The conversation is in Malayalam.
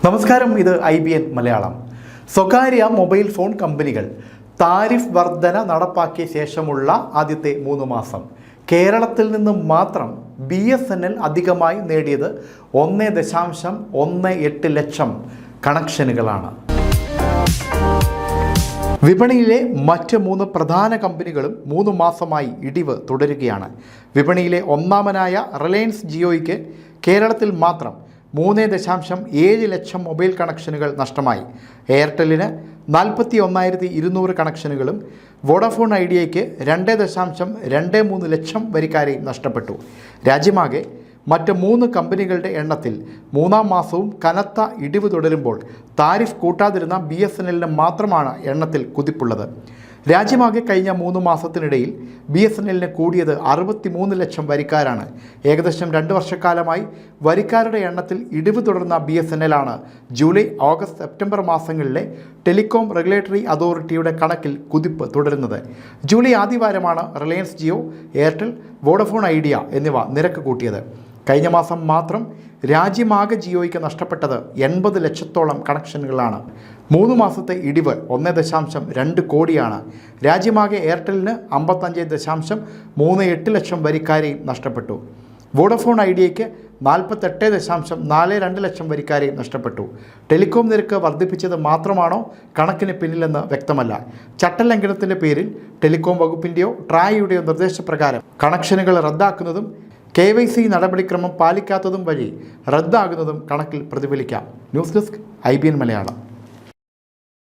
നമസ്കാരം, ഇത് IBN മലയാളം. സ്വകാര്യ മൊബൈൽ ഫോൺ കമ്പനികൾ താരിഫ് വർധന നടപ്പാക്കിയ ശേഷമുള്ള ആദ്യത്തെ 3 മാസം കേരളത്തിൽ നിന്നും മാത്രം BSNL അധികമായി നേടിയത് 1.18 ലക്ഷം കണക്ഷനുകളാണ്. വിപണിയിലെ മറ്റ് 3 പ്രധാന കമ്പനികളും 3 മാസമായി ഇടിവ് തുടരുകയാണ്. വിപണിയിലെ ഒന്നാമനായ റിലയൻസ് ജിയോയ്ക്ക് കേരളത്തിൽ മാത്രം 3.7 ലക്ഷം മൊബൈൽ കണക്ഷനുകൾ നഷ്ടമായി. എയർടെല്ലിന് 41,200 കണക്ഷനുകളും വോഡഫോൺ ഐഡിയയ്ക്ക് 2.23 ലക്ഷം വരിക്കാരെ നഷ്ടപ്പെട്ടു. രാജ്യമാകെ മറ്റ് 3 കമ്പനികളുടെ എണ്ണത്തിൽ 3-ാം മാസവും കനത്ത ഇടിവ് തുടരുമ്പോൾ താരിഫ് കൂട്ടാതിരുന്ന BSNLന് മാത്രമാണ് എണ്ണത്തിൽ കുതിപ്പുള്ളത്. രാജ്യമാകെ കഴിഞ്ഞ 3 മാസത്തിനിടയിൽ BSNLന് കൂടിയത് 63 ലക്ഷം വരിക്കാരാണ്. ഏകദേശം 2 വർഷക്കാലമായി വരിക്കാരുടെ എണ്ണത്തിൽ ഇടിവ് തുടർന്ന BSNL ആണ് ജൂലൈ, ഓഗസ്റ്റ്, സെപ്റ്റംബർ മാസങ്ങളിലെ ടെലികോം റെഗുലേറ്ററി അതോറിറ്റിയുടെ കണക്കിൽ കുതിപ്പ് തുടരുന്നത്. ജൂലൈ ആദ്യവാരമാണ് Reliance Jio, Airtel, Vodafone Idea എന്നിവ നിരക്ക് കൂട്ടിയത്. കഴിഞ്ഞ മാസം മാത്രം രാജ്യമാകെ ജിയോയ്ക്ക് നഷ്ടപ്പെട്ടത് 80 ലക്ഷത്തോളം കണക്ഷനുകളാണ്. 3 മാസത്തെ ഇടിവ് 1.2 കോടിയാണ്. രാജ്യമാകെ എയർടെല്ലിന് 55.38 ലക്ഷം വരിക്കാരെയും നഷ്ടപ്പെട്ടു. വോഡഫോൺ ഐഡിയയ്ക്ക് 48.42 ലക്ഷം വരിക്കാരെയും നഷ്ടപ്പെട്ടു. ടെലികോം നിരക്ക് വർദ്ധിപ്പിച്ചത് മാത്രമാണോ കണക്കിന് പിന്നിലെന്ന് വ്യക്തമല്ല. ചട്ടലംഘനത്തിൻ്റെ പേരിൽ ടെലികോം വകുപ്പിൻ്റെയോ ട്രായയുടെയോ നിർദ്ദേശപ്രകാരം കണക്ഷനുകൾ റദ്ദാക്കുന്നതും KYC നടപടിക്രമം പാലിക്കാത്തതും വഴി റദ്ദാകുന്നതും കണക്കിൽ പ്രതിഫലിക്കാം. News desk IBN Malayalam.